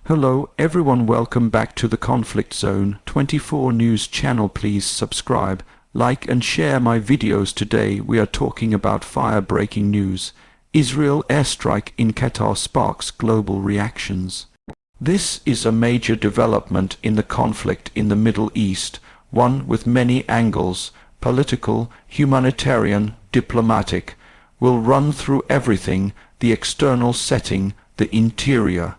Hello everyone, welcome back to the Conflict Zone 24 News channel. Please subscribe, like and share my videos. Today we are talking about fire-breaking news. Israel airstrike in Qatar sparks global reactions. This is a major development in the conflict in the Middle East, one with many angles: political, humanitarian, diplomatic. We'll run through everything: the external setting, the interior,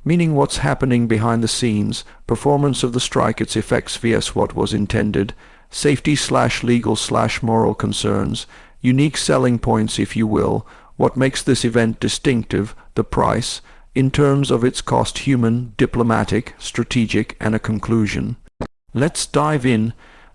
meaning what's happening behind the scenes, performance of the strike, its effects vs what was intended, safety/legal/moral concerns, unique selling points if you will, what makes this event distinctive, the price, in terms of its cost, human, diplomatic, strategic, and a conclusion. Let's dive in.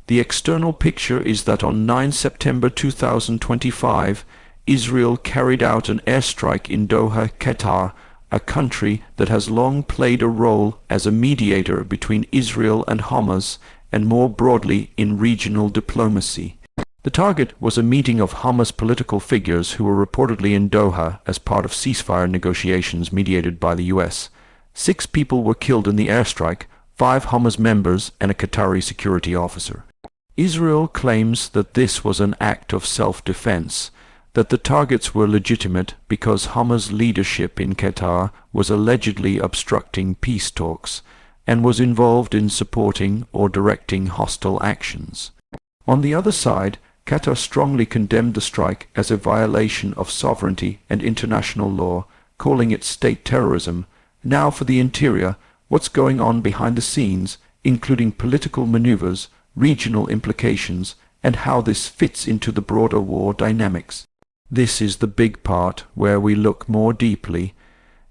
The external picture is that on 9 September 2025, Israel carried out an airstrike in Doha, Qatar, a country that has long played a role as a mediator between Israel and Hamas, and more broadly in regional diplomacy. The target was a meeting of Hamas political figures who were reportedly in Doha as part of ceasefire negotiations mediated by the US. 6 people were killed in the airstrike, 5 Hamas members and a Qatari security officer. Israel claims that this was an act of self-defense, that the targets were legitimate because Hamas leadership in Qatar was allegedly obstructing peace talks and was involved in supporting or directing hostile actions. On the other side, Qatar strongly condemned the strike as a violation of sovereignty and international law, calling it state terrorism. Now for the interior, what's going on behind the scenes, including political maneuvers, regional implications, and how this fits into the broader war dynamics. This is the big part where we look more deeply.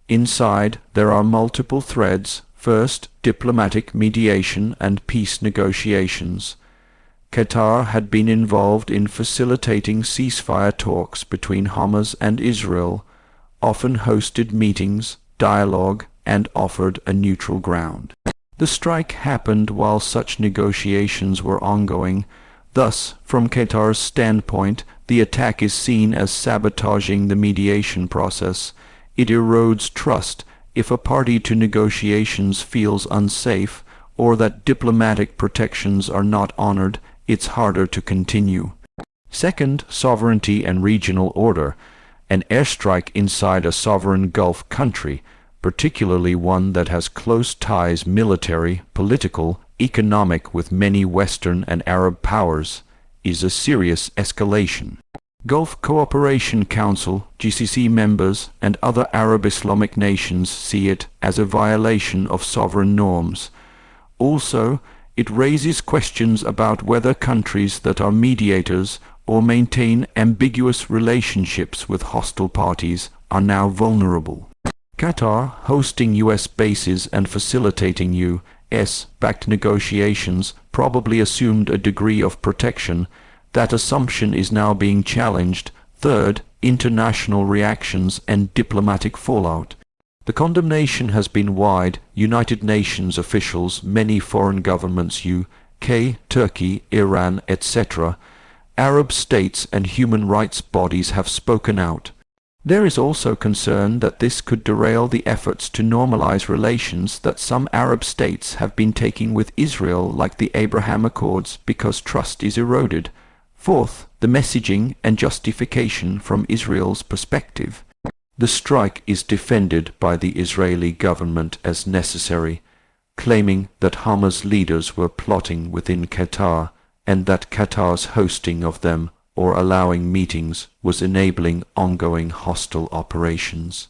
Inside, there are multiple threads. First, diplomatic mediation and peace negotiations. Qatar had been involved in facilitating ceasefire talks between Hamas and Israel, often hosted meetings, dialogue, and offered a neutral ground. The strike happened while such negotiations were ongoing. Thus, from Qatar's standpoint, the attack is seen as sabotaging the mediation process. It erodes trust. If a party to negotiations feels unsafe, or that diplomatic protections are not honored, it's harder to continue. Second, sovereignty and regional order. An airstrike inside a sovereign Gulf country, particularly one that has close ties, military, political, economic, with many Western and Arab powers, is a serious escalation. Gulf Cooperation Council, GCC members, and other Arab Islamic nations see it as a violation of sovereign norms. Also, it raises questions about whether countries that are mediators or maintain ambiguous relationships with hostile parties are now vulnerable. Qatar, hosting US bases and facilitating US-backed negotiations, probably assumed a degree of protection. That assumption is now being challenged. Third, international reactions and diplomatic fallout. The condemnation has been wide. United Nations officials, many foreign governments, UK, Turkey, Iran, etc., Arab states and human rights bodies have spoken out. There is also concern that this could derail the efforts to normalize relations that some Arab states have been taking with Israel, like the Abraham Accords, because trust is eroded. Fourth, the messaging and justification from Israel's perspective. The strike is defended by the Israeli government as necessary, claiming that Hamas leaders were plotting within Qatar and that Qatar's hosting of them or allowing meetings was enabling ongoing hostile operations.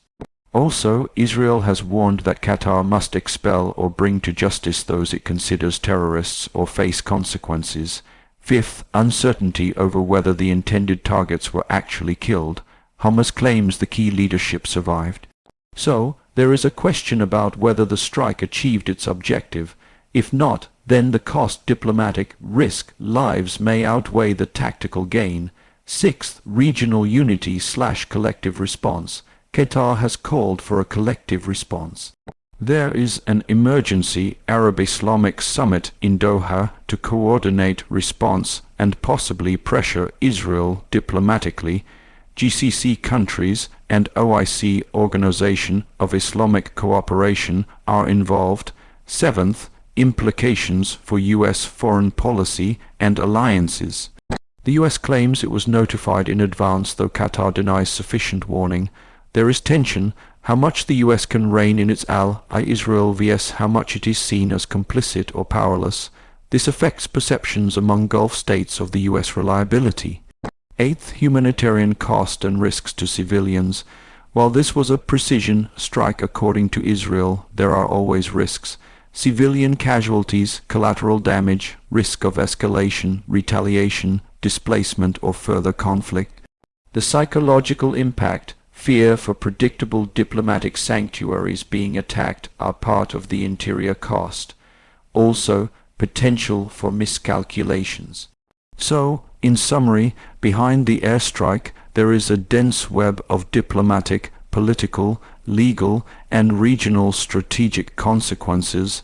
Also, Israel has warned that Qatar must expel or bring to justice those it considers terrorists or face consequences. Fifth, uncertainty over whether the intended targets were actually killed. Hamas claims the key leadership survived. So, there is a question about whether the strike achieved its objective. If not, then the cost, diplomatic risk, lives may outweigh the tactical gain. Sixth, regional unity/collective response. Qatar has called for a collective response. There is an emergency Arab Islamic summit in Doha to coordinate response and possibly pressure Israel diplomatically. GCC countries and OIC, Organization of Islamic Cooperation, are involved. Seventh, implications for U.S. foreign policy and alliances. The U.S. claims it was notified in advance, though Qatar denies sufficient warning. There is tension how much the U.S. can rein in its ally Israel vs how much it is seen as complicit or powerless. This affects perceptions among Gulf states of the U.S. reliability. Eighth, humanitarian cost and risks to civilians. While this was a precision strike according to Israel, there are always risks. Civilian casualties, collateral damage, risk of escalation, retaliation, displacement or further conflict. The psychological impact, fear for predictable diplomatic sanctuaries being attacked are part of the interior cost. Also, potential for miscalculations. So, in summary, behind the airstrike there is a dense web of diplomatic, political, legal, and regional strategic consequences,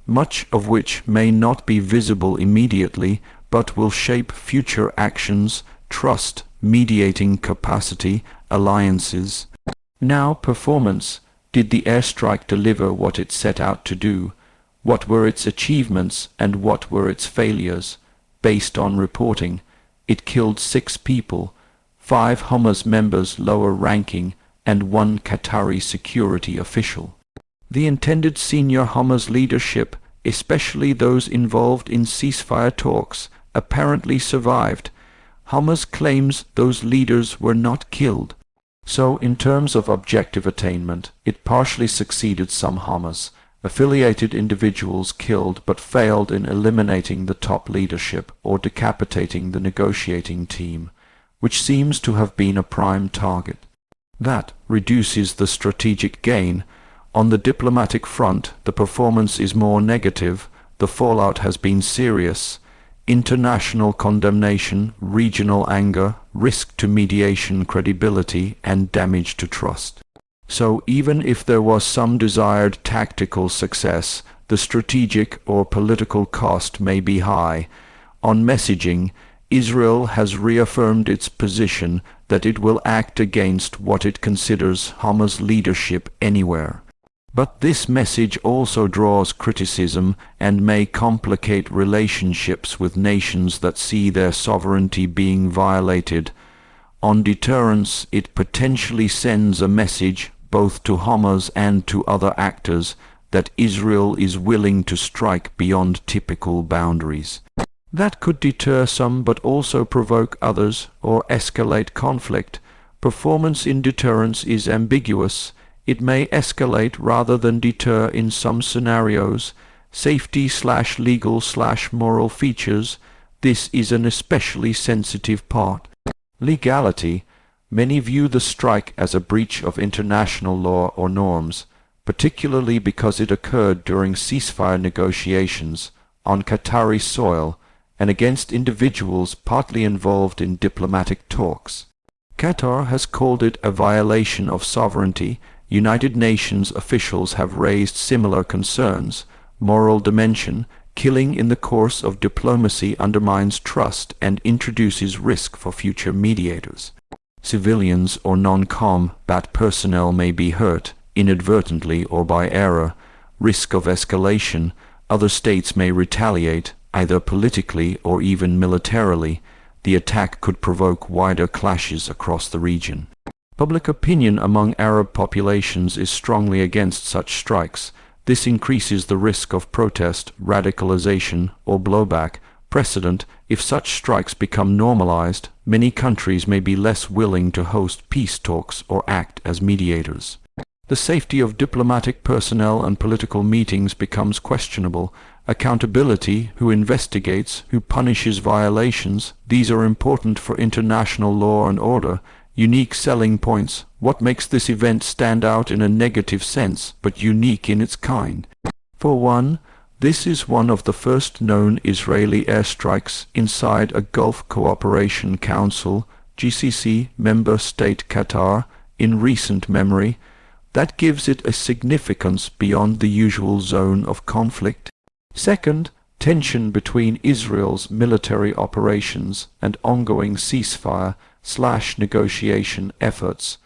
much of which may not be visible immediately, but will shape future actions, trust, mediating capacity, alliances. Now, performance. Did the airstrike deliver what it set out to do? What were its achievements and what were its failures? Based on reporting, it killed 6 people, 5 Hamas members lower ranking, and 1 Qatari security official. The intended senior Hamas leadership, especially those involved in ceasefire talks, apparently survived. Hamas claims those leaders were not killed. So, in terms of objective attainment, it partially succeeded. Some Hamas affiliated individuals killed but failed in eliminating the top leadership or decapitating the negotiating team, which seems to have been a prime target. That reduces the strategic gain. On the diplomatic front, the performance is more negative. The fallout has been serious. International condemnation, regional anger, risk to mediation credibility, and damage to trust. So even if there was some desired tactical success, the strategic or political cost may be high. On messaging, Israel has reaffirmed its position that it will act against what it considers Hamas leadership anywhere. But this message also draws criticism and may complicate relationships with nations that see their sovereignty being violated. On deterrence, it potentially sends a message both to Hamas and to other actors that Israel is willing to strike beyond typical boundaries. That could deter some but also provoke others or escalate conflict. Performance in deterrence is ambiguous. It may escalate rather than deter in some scenarios. Safety/legal/moral features. This is an especially sensitive part. Legality. Many view the strike as a breach of international law or norms, particularly because it occurred during ceasefire negotiations on Qatari soil and against individuals partly involved in diplomatic talks. Qatar has called it a violation of sovereignty. United Nations officials have raised similar concerns. Moral dimension. Killing in the course of diplomacy undermines trust and introduces risk for future mediators. Civilians or non-combat personnel may be hurt, inadvertently or by error. Risk of escalation. Other states may retaliate, either politically or even militarily. The attack could provoke wider clashes across the region. Public opinion among Arab populations is strongly against such strikes. This increases the risk of protest, radicalization, or blowback. Precedent. If such strikes become normalized, many countries may be less willing to host peace talks or act as mediators. The safety of diplomatic personnel and political meetings becomes questionable. Accountability. Who investigates? Who punishes violations? These are important for international law and order. Unique selling points. What makes this event stand out in a negative sense, but unique in its kind? For one, this is one of the first known Israeli airstrikes inside a Gulf Cooperation Council (GCC) member state Qatar in recent memory. That gives it a significance beyond the usual zone of conflict. Second, tension between Israel's military operations and ongoing ceasefire/negotiation efforts.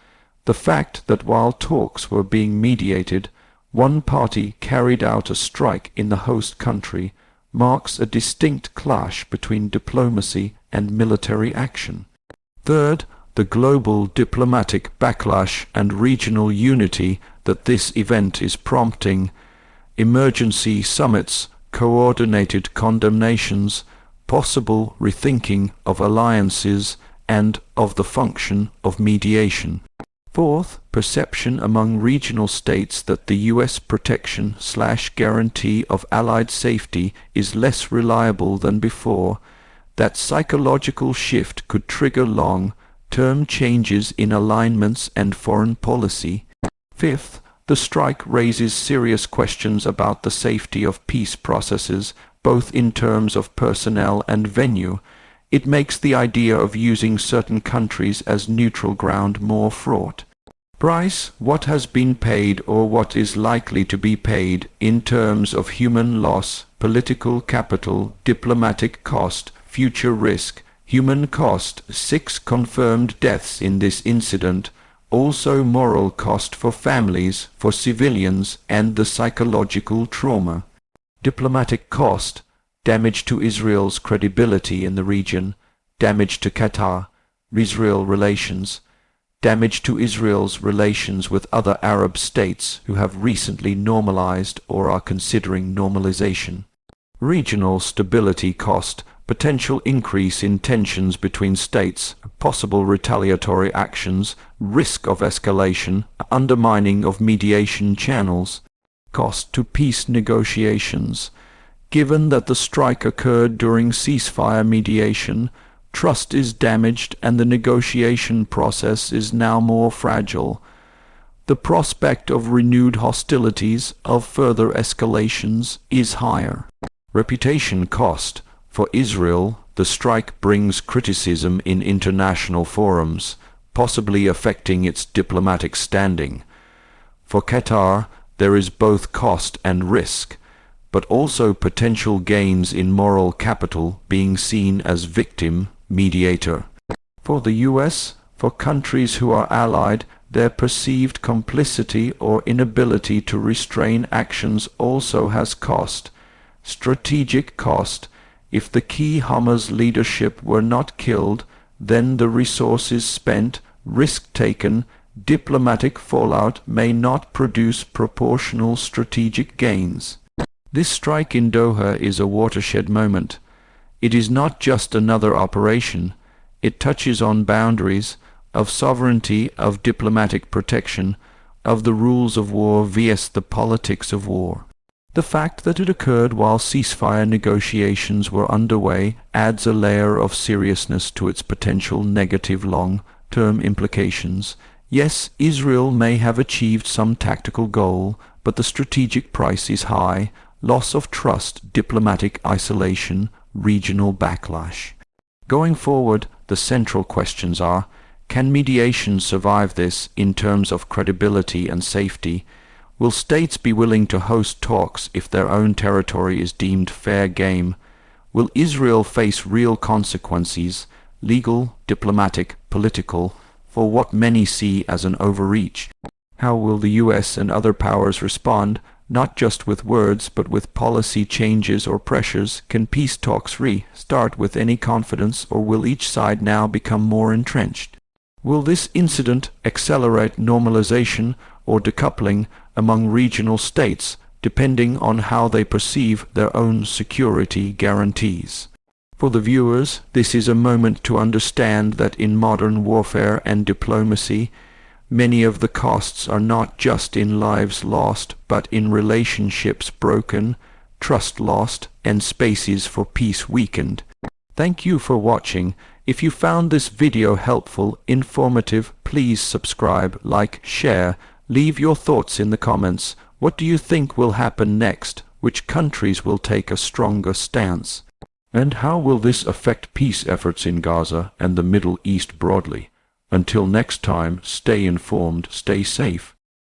The fact that while talks were being mediated, one party carried out a strike in the host country marks a distinct clash between diplomacy and military action. Third, the global diplomatic backlash and regional unity that this event is prompting, emergency summits, coordinated condemnations, possible rethinking of alliances, and of the function of mediation. Fourth, perception among regional states that the U.S. protection/guarantee of Allied safety is less reliable than before. That psychological shift could trigger long-term changes in alignments and foreign policy. Fifth, the strike raises serious questions about the safety of peace processes, both in terms of personnel and venue. It makes the idea of using certain countries as neutral ground more fraught. Price: what has been paid or what is likely to be paid in terms of human loss, political capital, diplomatic cost, future risk. Human cost: 6 confirmed deaths in this incident. Also moral cost for families, for civilians, and the psychological trauma. Diplomatic cost: damage to Israel's credibility in the region, damage to Qatar-Israel relations, damage to Israel's relations with other Arab states who have recently normalized or are considering normalization. Regional stability cost: potential increase in tensions between states, possible retaliatory actions, risk of escalation, undermining of mediation channels. Cost to peace negotiations: given that the strike occurred during ceasefire mediation, trust is damaged and the negotiation process is now more fragile. The prospect of renewed hostilities, of further escalations, is higher. Reputation cost: for Israel, the strike brings criticism in international forums, possibly affecting its diplomatic standing. For Qatar, there is both cost and risk, but also potential gains in moral capital, being seen as victim mediator. For the U.S., for countries who are allied, their perceived complicity or inability to restrain actions also has cost. Strategic cost: if the key Hamas leadership were not killed, then the resources spent, risk taken, diplomatic fallout may not produce proportional strategic gains. This strike in Doha is a watershed moment. It is not just another operation. It touches on boundaries of sovereignty, of diplomatic protection, of the rules of war vs the politics of war. The fact that it occurred while ceasefire negotiations were underway adds a layer of seriousness to its potential negative long-term implications. Yes, Israel may have achieved some tactical goal, but the strategic price is high: loss of trust, diplomatic isolation, regional backlash. Going forward, the central questions are: can mediation survive this in terms of credibility and safety? Will states be willing to host talks if their own territory is deemed fair game? Will Israel face real consequences, legal, diplomatic, political, for what many see as an overreach? How will the U.S. and other powers respond, not just with words but with policy changes or pressures? Can peace talks restart with any confidence, or will each side now become more entrenched? Will this incident accelerate normalization or decoupling among regional states, depending on how they perceive their own security guarantees? For the viewers, this is a moment to understand that in modern warfare and diplomacy, many of the costs are not just in lives lost, but in relationships broken, trust lost, and spaces for peace weakened. Thank you for watching. If you found this video helpful, informative, please subscribe, like, share. Leave your thoughts in the comments. What do you think will happen next? Which countries will take a stronger stance? And how will this affect peace efforts in Gaza and the Middle East broadly? Until next time, stay informed, stay safe.